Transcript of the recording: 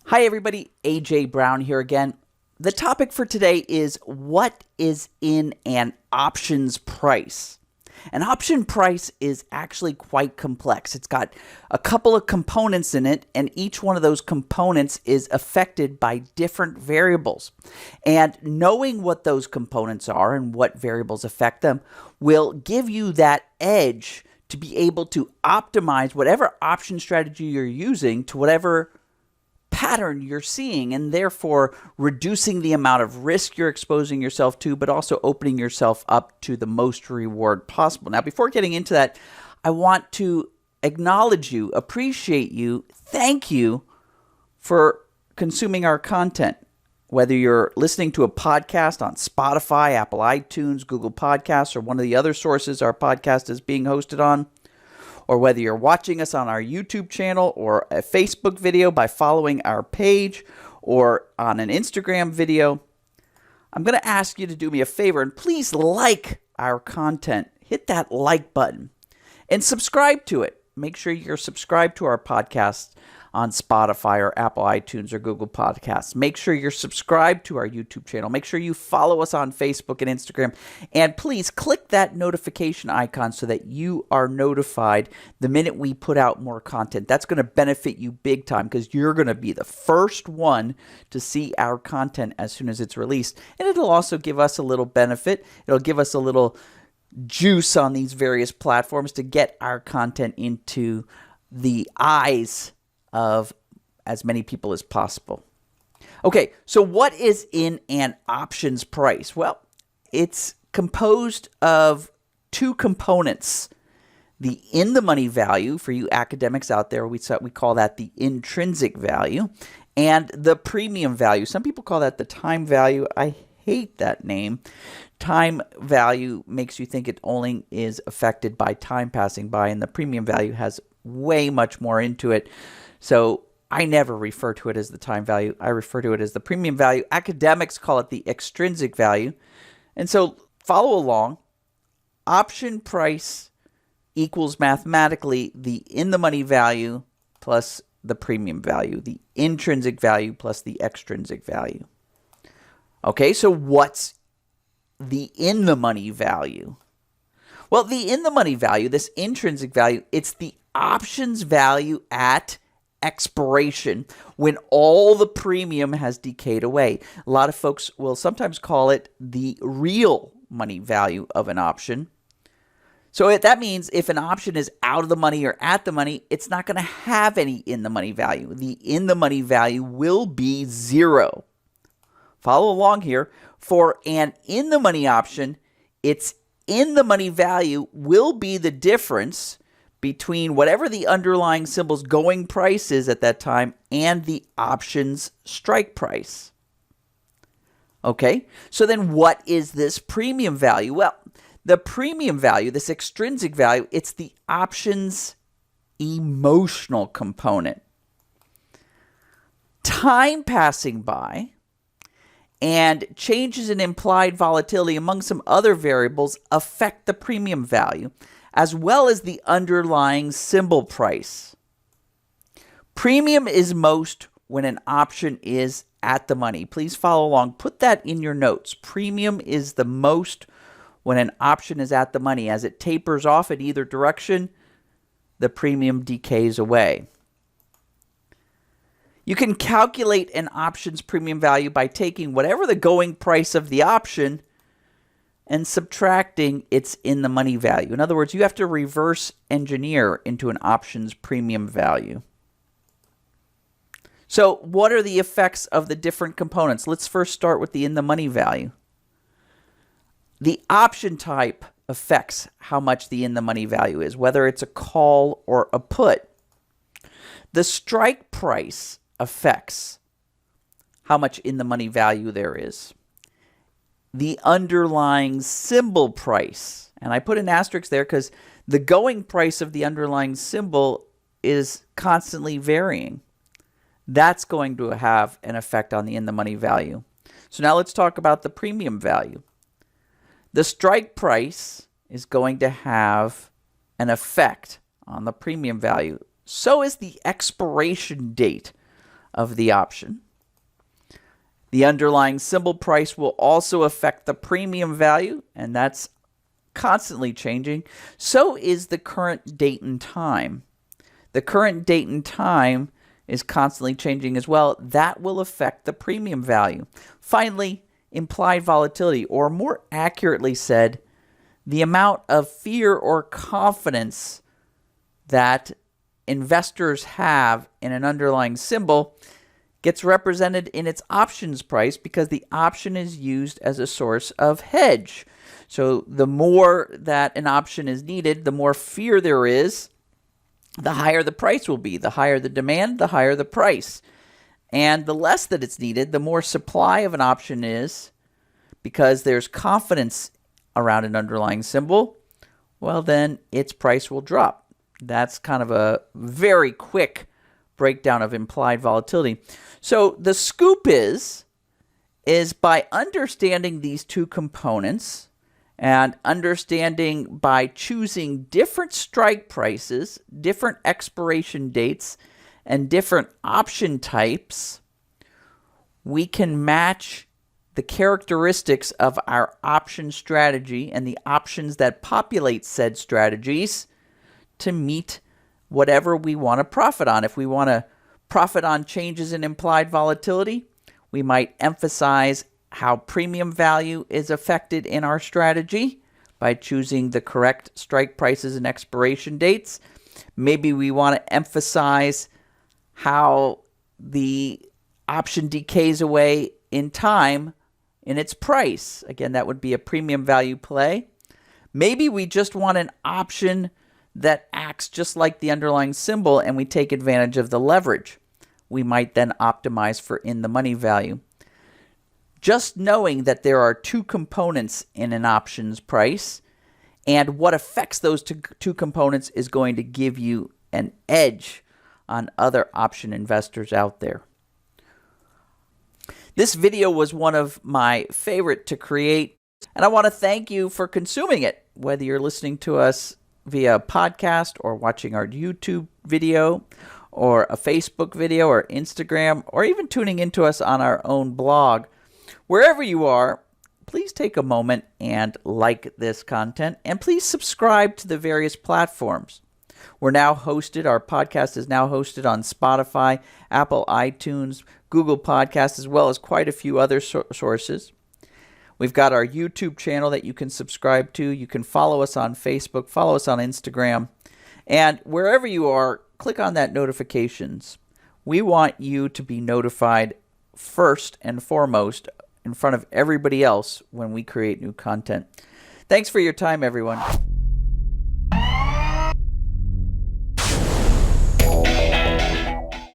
Hi everybody, AJ Brown here again. The topic for today is what is in an options price? An option price is actually quite complex. It's got a couple of components in it, and each one of those components is affected by different variables. And knowing what those components are and what variables affect them will give you that edge to be able to optimize whatever option strategy you're using to whatever pattern you're seeing, and therefore reducing the amount of risk you're exposing yourself to, but also opening yourself up to the most reward possible. Now, before getting into that, I want to acknowledge you, appreciate you, thank you for consuming our content. Whether you're listening to a podcast on Spotify, Apple iTunes, Google Podcasts, or one of the other sources our podcast is being hosted on, or whether you're watching us on our YouTube channel or a Facebook video by following our page or on an Instagram video, I'm going to ask you to do me a favor and please like our content. Hit that like button and subscribe to it. Make sure you're subscribed to our podcast on Spotify or Apple iTunes or Google Podcasts. Make sure you're subscribed to our YouTube channel. Make sure you follow us on Facebook and Instagram. And please click that notification icon so that you are notified the minute we put out more content. That's going to benefit you big time because you're going to be the first one to see our content as soon as it's released. And it'll also give us a little benefit. It'll give us a little juice on these various platforms to get our content into the eyes of as many people as possible. Okay, so what is in an options price? Well, it's composed of two components. The in-the-money value, for you academics out there, we call that the intrinsic value, and the premium value. Some people call that the time value. I hate that name. Time value makes you think it only is affected by time passing by, and the premium value has way much more into it. So I never refer to it as the time value. I refer to it as the premium value. Academics call it the extrinsic value. And so follow along. Option price equals mathematically the in-the-money value plus the premium value, the intrinsic value plus the extrinsic value. Okay, so what's the in-the-money value? Well, the in-the-money value, this intrinsic value, it's the options value at expiration when all the premium has decayed away. A lot of folks will sometimes call it the real money value of an option. So that means if an option is out of the money or at the money, it's not going to have any in the money value. The in the money value will be zero. Follow along here. For an in the money option, its in the money value will be the difference between whatever the underlying symbol's going price is at that time and the option's strike price. Okay, so then what is this premium value? Well, the premium value, this extrinsic value, it's the option's emotional component. Time passing by and changes in implied volatility among some other variables affect the premium value, as well as the underlying symbol price. Premium is most when an option is at the money. Please follow along. Put that in your notes. Premium is the most when an option is at the money. As it tapers off in either direction, the premium decays away. You can calculate an option's premium value by taking whatever the going price of the option and subtracting its in the money value. In other words, you have to reverse engineer into an option's premium value. So what are the effects of the different components? Let's first start with the in the money value. The option type affects how much the in the money value is, whether it's a call or a put. The strike price affects how much in the money value there is. The underlying symbol price, and I put an asterisk there because the going price of the underlying symbol is constantly varying. That's going to have an effect on the in the money value. So now let's talk about the premium value. The strike price is going to have an effect on the premium value. So is the expiration date of the option. The underlying symbol price will also affect the premium value, and that's constantly changing. So is the current date and time. The current date and time is constantly changing as well. That will affect the premium value. Finally, implied volatility, or more accurately said, the amount of fear or confidence that investors have in an underlying symbol gets represented in its options price because the option is used as a source of hedge. So the more that an option is needed, the more fear there is, the higher the price will be. The higher the demand, the higher the price. And the less that it's needed, the more supply of an option is, because there's confidence around an underlying symbol, well, then its price will drop. That's kind of a very quick breakdown of implied volatility. So the scoop is by understanding these two components and understanding by choosing different strike prices, different expiration dates, and different option types, we can match the characteristics of our option strategy and the options that populate said strategies to meet whatever we want to profit on. If we want to profit on changes in implied volatility, we might emphasize how premium value is affected in our strategy by choosing the correct strike prices and expiration dates. Maybe we want to emphasize how the option decays away in time in its price. Again, that would be a premium value play. Maybe we just want an option that acts just like the underlying symbol and we take advantage of the leverage. We might then optimize for in the money value. Just knowing that there are two components in an options price and what affects those two components is going to give you an edge on other option investors out there. This video was one of my favorite to create, and I want to thank you for consuming it, whether you're listening to us via podcast or watching our YouTube video or a Facebook video or Instagram, or even tuning into us on our own blog. Wherever you are, please take a moment and like this content, and please subscribe to the various platforms. Our podcast is now hosted on Spotify, Apple iTunes, Google Podcasts, as well as quite a few other sources. We've got our YouTube channel that you can subscribe to. You can follow us on Facebook, follow us on Instagram, and wherever you are, click on that notifications. We want you to be notified first and foremost in front of everybody else when we create new content. Thanks for your time, everyone.